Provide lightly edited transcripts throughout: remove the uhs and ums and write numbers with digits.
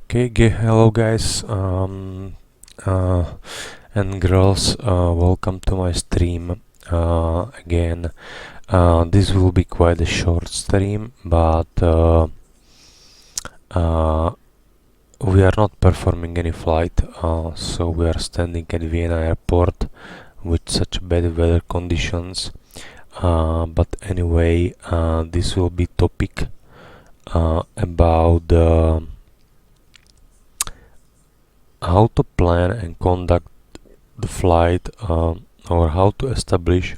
Hello guys, uh, and girls, welcome to my stream again. This will be quite a short stream, but we are not performing any flight, so we are standing at Vienna airport with such bad weather conditions. But anyway, this will be topic about how to plan and conduct the flight, or how to establish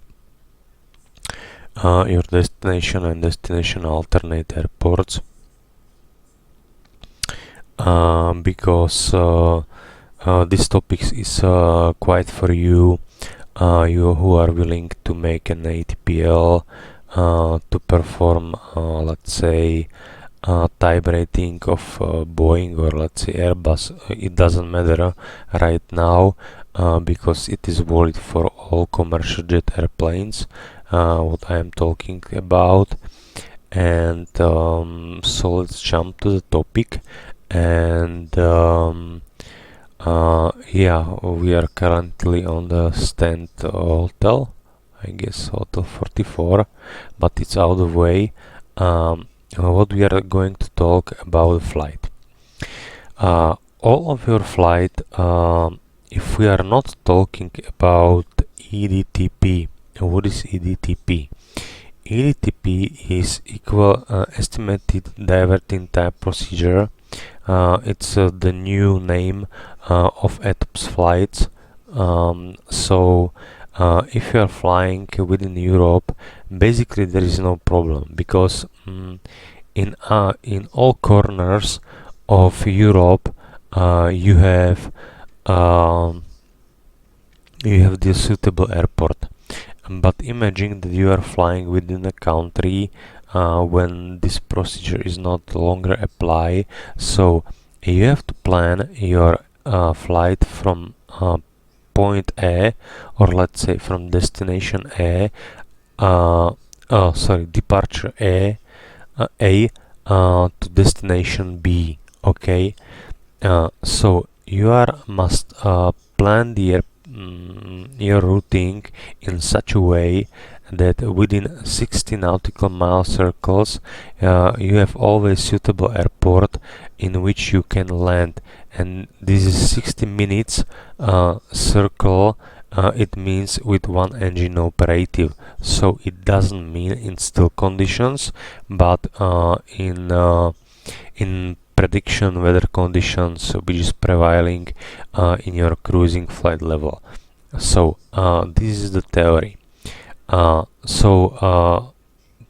your destination and destination alternate airports, because this topic is quite for you, you who are willing to make an ATPL, to perform, let's say, type rating of Boeing or let's say Airbus. It doesn't matter right now, because it is valid for all commercial jet airplanes, what I am talking about. And so let's jump to the topic. And yeah, we are currently on the stand hotel, I guess hotel 44, but it's out of the way. What we are going to talk about the flight. All of your flight, if we are not talking about EDTP. What is EDTP? EDTP is equal estimated diverting type procedure. It's the new name of ETOPS flights. So if you are flying within Europe, basically there is no problem, because in all corners of Europe you have the suitable airport. But imagine that you are flying within a country when this procedure is not longer apply. So you have to plan your flight from point A, or let's say from destination A, departure A to destination B. Okay, so you must plan your routing in such a way that within 60 nautical mile circles you have always suitable airport in which you can land. And this is 60 minutes circle. It means with one engine operative, so it doesn't mean in still conditions, but in prediction weather conditions which is prevailing in your cruising flight level. So this is the theory.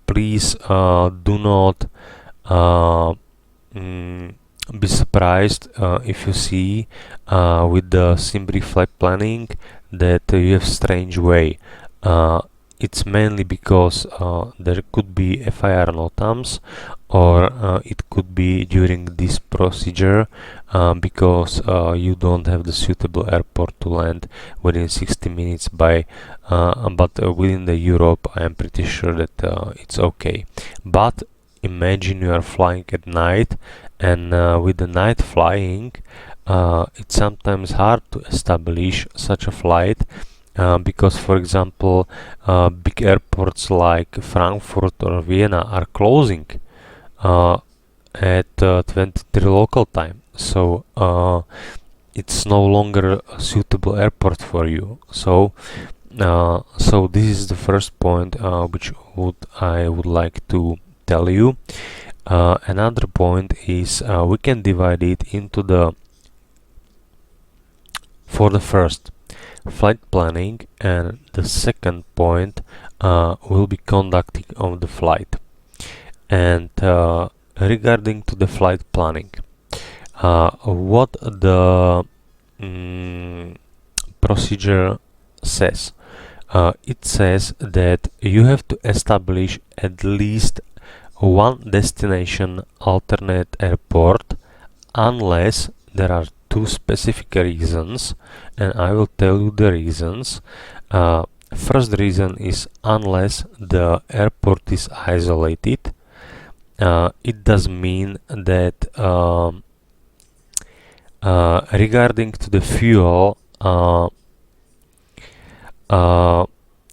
Please do not be surprised if you see with the Simbri flight planning that you have strange way. It's mainly because there could be FIR NOTAMs, or it could be during this procedure because you don't have the suitable airport to land within 60 minutes but within the Europe I am pretty sure that it's okay. But imagine you are flying at night, and with the night flying it's sometimes hard to establish such a flight, because for example big airports like Frankfurt or Vienna are closing at 23 local time, so it's no longer a suitable airport for you. So this is the first point which I would like to tell you. Another point is we can divide it into for the first, flight planning, and the second point will be conducting of the flight. And regarding to the flight planning, what the procedure says, it says that you have to establish at least one destination alternate airport unless there are two specific reasons, and I will tell you the reasons. First reason is unless the airport is isolated. It does mean that Regarding to the fuel,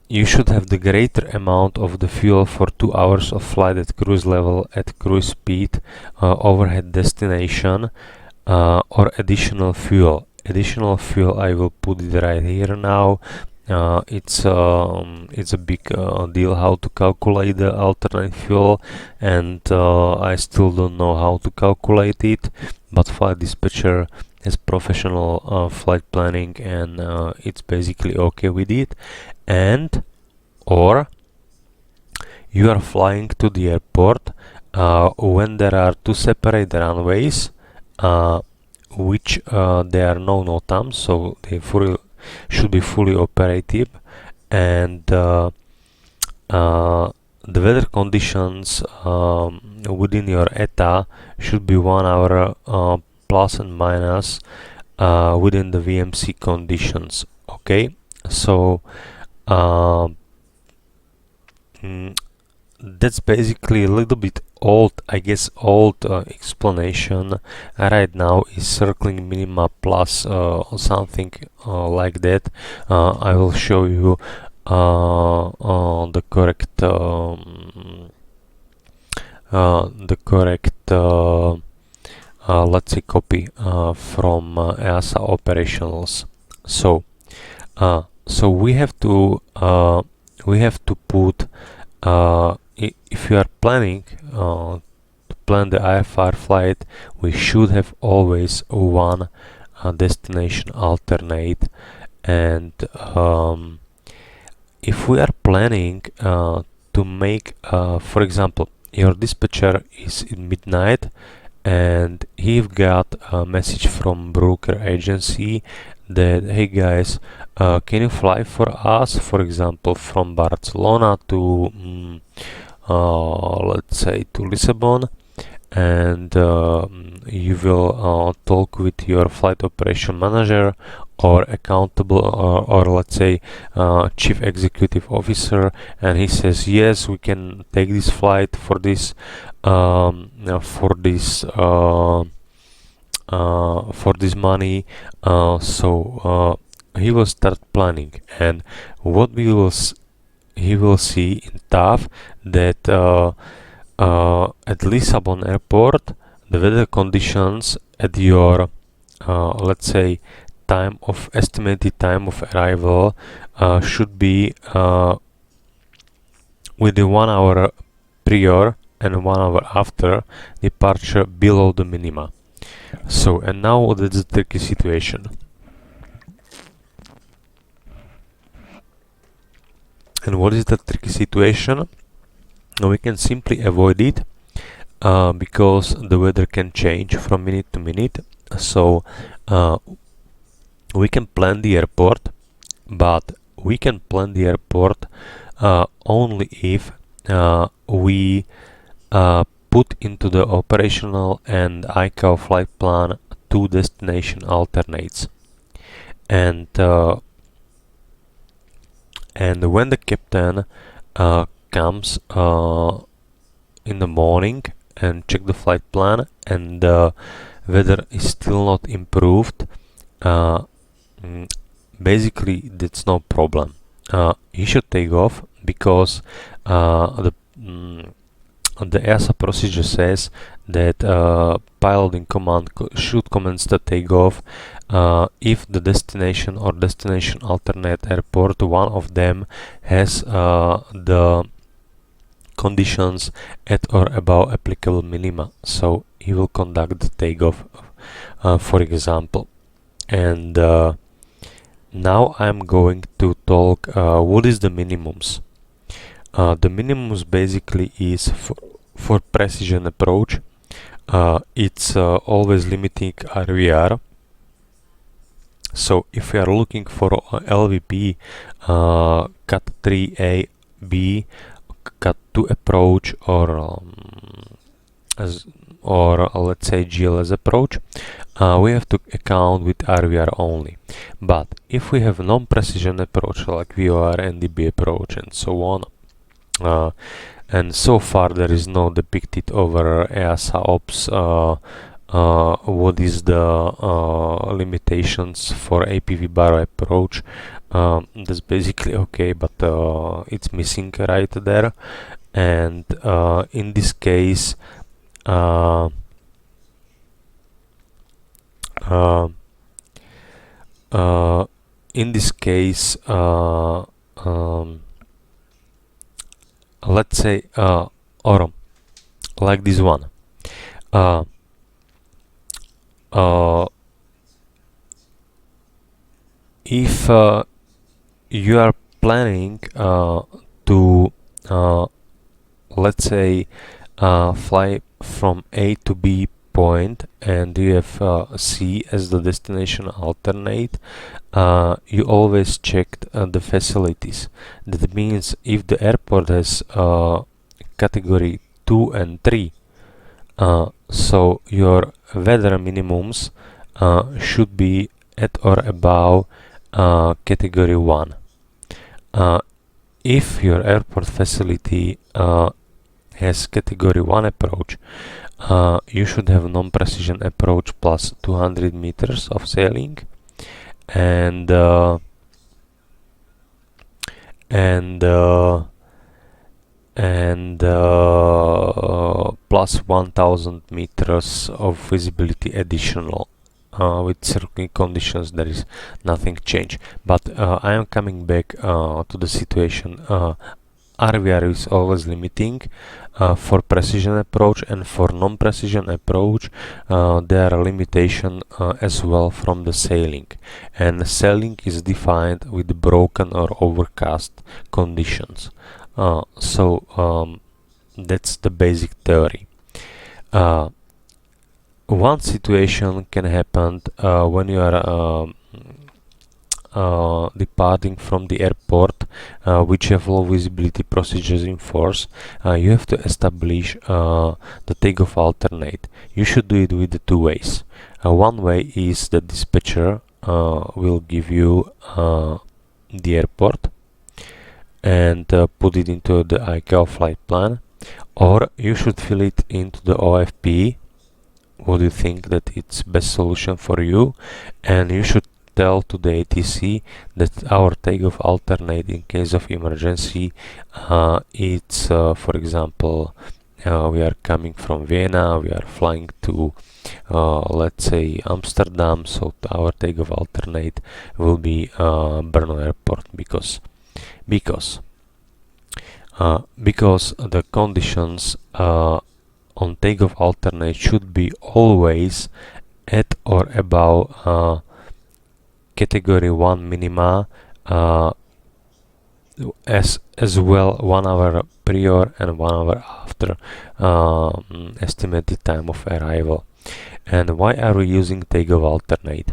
you should have the greater amount of the fuel for 2 hours of flight at cruise level at cruise speed, overhead destination, or additional fuel. Additional fuel, I will put it right here now. It's a big deal how to calculate the alternate fuel, and I still don't know how to calculate it, but flight dispatcher has professional flight planning, and it's basically okay with it. And or you are flying to the airport when there are two separate runways, which there are no NOTAMs, so they should be fully operative, and the weather conditions within your ETA should be 1 hour plus and minus within the VMC conditions. Okay, so that's basically a little bit old, I guess, explanation. Right now is circling minima plus something like that. I will show you the correct let's say copy from EASA operationals. So we have to put, if you are planning to plan the IFR flight, we should have always one destination alternate. And if we are planning to make, for example, your dispatcher is in midnight and he got a message from broker agency that, hey guys, can you fly for us, for example, from Barcelona to let's say to Lisbon, and you will talk with your flight operation manager or accountable, or let's say chief executive officer, and he says yes, we can take this flight for this money. So he will start planning, and what he will see in TAF that at Lisbon airport the weather conditions at your let's say estimated time of arrival should be within 1 hour prior and 1 hour after departure below the minima. So, and now that's the tricky situation. And what is the tricky situation? We can simply avoid it because the weather can change from minute to minute. So we can plan the airport, but we can plan the airport only if we put into the operational and ICAO flight plan 2 destination alternates. And when the captain comes in the morning and check the flight plan and the weather is still not improved, basically that's no problem. He should take off because the EASA procedure says that pilot in command should commence the takeoff if the destination or destination alternate airport, one of them, has the conditions at or above applicable minima. So he will conduct the takeoff, for example. And now I'm going to talk what is the minimums. The minimums basically is for precision approach. It's always limiting RVR. So if we are looking for LVP, Cat 3A, B, Cat 2 approach, or let's say GLS approach, we have to account with RVR only. But if we have non-precision approach like VOR, NDB approach, and so on, and so far there is no depicted over EASA OPS what is the limitations for APV baro approach. That's basically okay, but it's missing right there. And in this case, uh, uh, uh, in this case, let's say, or like this one. Uh, if you are planning to, let's say, fly from A to B point, and you have C as the destination alternate, you always checked the facilities. That means if the airport has category 2 and 3, so your weather minimums should be at or above category 1. If your airport facility has category 1 approach, you should have non-precision approach plus 200 meters of sailing, and plus 1000 meters of visibility additional. With certain conditions there is nothing changed, but I am coming back to the situation. RVR is always limiting for precision approach, and for non-precision approach there are limitations as well from the sailing, and sailing is defined with broken or overcast conditions. So that's the basic theory. One situation can happen when you are departing from the airport, which have low visibility procedures in force. You have to establish the takeoff alternate. You should do it with the two ways. One way is the dispatcher will give you the airport and put it into the ICAO flight plan, or you should fill it into the OFP. What do you think that it's best solution for you, and you should tell to the ATC that our takeoff alternate in case of emergency. It's for example, we are coming from Vienna, we are flying to let's say Amsterdam, so our takeoff alternate will be Brno airport, because the conditions on takeoff alternate should be always at or above category 1 minima, as well 1 hour prior and 1 hour after estimated time of arrival. And why are we using takeoff alternate?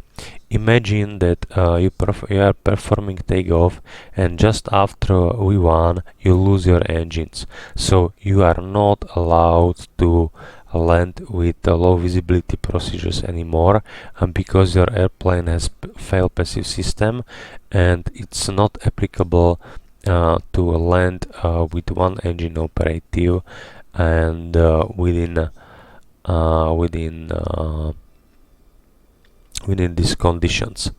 Imagine that you are performing takeoff, and just after V1 you lose your engines, so you are not allowed to land with low visibility procedures anymore, because your airplane has fail passive system, and it's not applicable to land with one engine operative and within these conditions.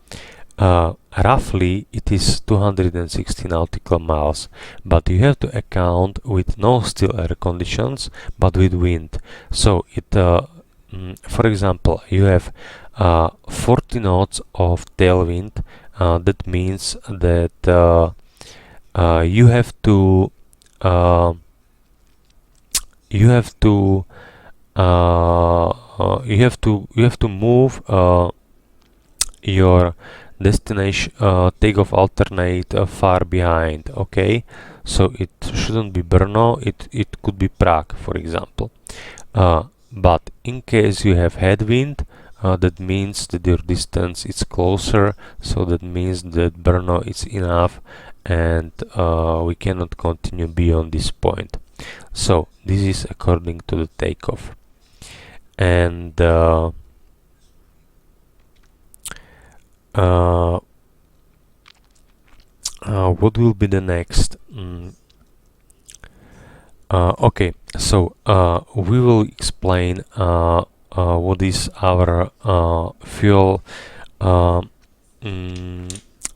Roughly it is 260 nautical miles, but you have to account with no still air conditions but with wind. So it for example, you have 40 knots of tailwind. That means that you have to move your destination takeoff alternate far behind. Okay, so it shouldn't be Brno, it could be Prague, for example. But in case you have headwind, that means that your distance is closer, so that means that Brno is enough, and we cannot continue beyond this point. So this is according to the takeoff. And what will be the next? Okay, so we will explain what is our fuel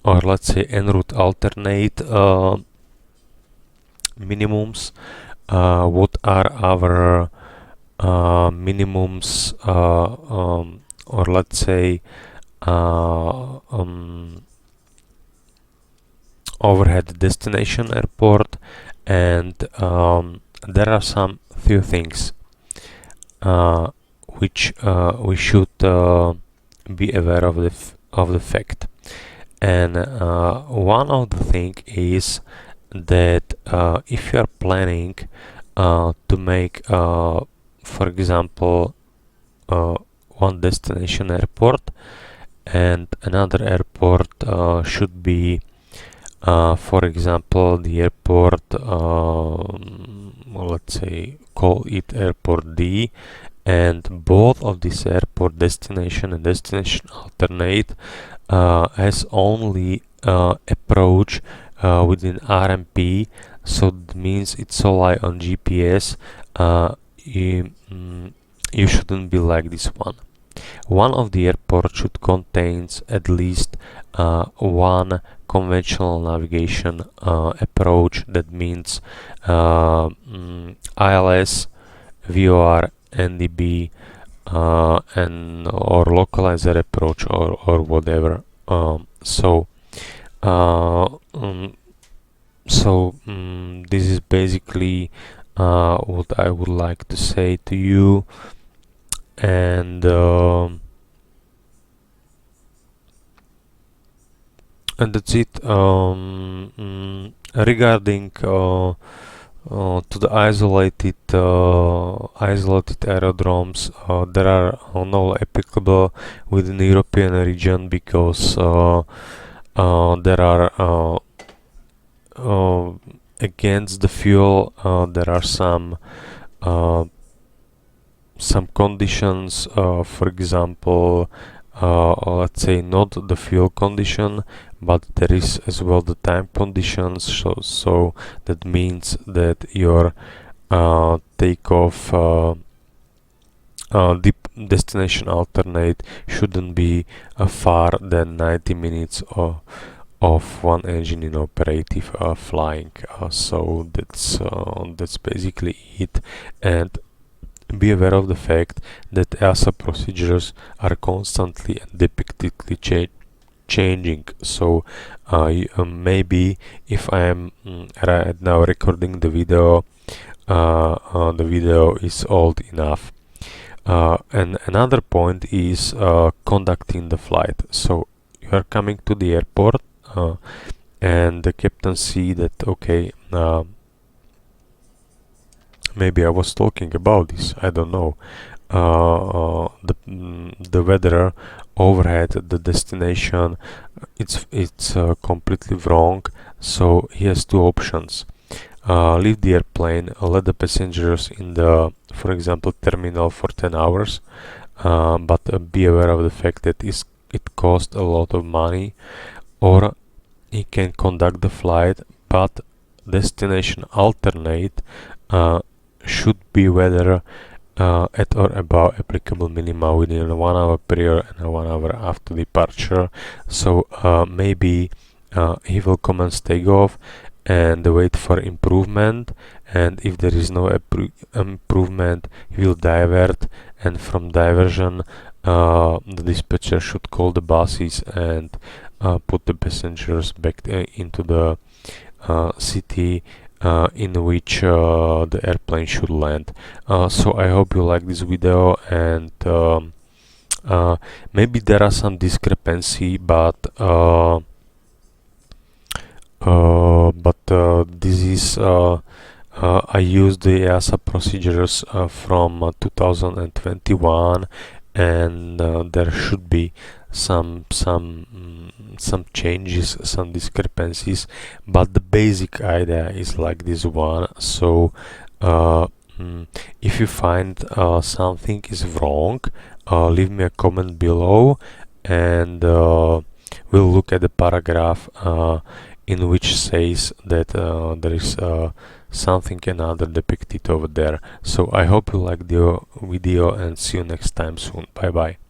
or let's say en route alternate minimums, what are our minimums or let's say overhead destination airport, and there are some few things which we should be aware of the fact. And one of the thing is that if you are planning to make for example one destination airport, and another airport should be for example the airport, let's say call it airport D, and both of this airport destination and destination alternate has only approach within RMP, so that means it's rely on GPS. You shouldn't be like this one. One of the airports should contains at least one conventional navigation approach. That means ILS, VOR, NDB, and or localizer approach, or whatever. This is basically what I would like to say to you, and that's it. Regarding to the isolated aerodromes, there are no applicable within the European region, because there are against the fuel, there are some conditions, for example, let's say not the fuel condition, but there is as well the time conditions. So that means that your takeoff deep destination alternate shouldn't be far than 90 minutes of one engine in operative flying. So that's basically it. And be aware of the fact that EASA procedures are constantly and depictedly changing. So maybe if I am right now recording the video is old enough. And another point is conducting the flight. So you are coming to the airport, and the captain see that, okay, maybe I was talking about this, I don't know, the weather overhead the destination, it's completely wrong. So he has two options: leave the airplane, let the passengers in the, for example, terminal for 10 hours, but be aware of the fact that it costs a lot of money, or he can conduct the flight, but destination alternate should be whether at or above applicable minima within 1 hour prior and 1 hour after departure. So maybe he will commence takeoff and wait for improvement, and if there is no improvement, he will divert, and from diversion the dispatcher should call the buses and put the passengers back into the city in which the airplane should land. So I hope you like this video, and maybe there are some discrepancy, but this is I used the EASA procedures from 2021, and there should be some changes, some discrepancies, but the basic idea is like this one. So if you find something is wrong, leave me a comment below, and we'll look at the paragraph in which says that there is something another depicted over there. So I hope you liked the video and see you next time soon. Bye bye.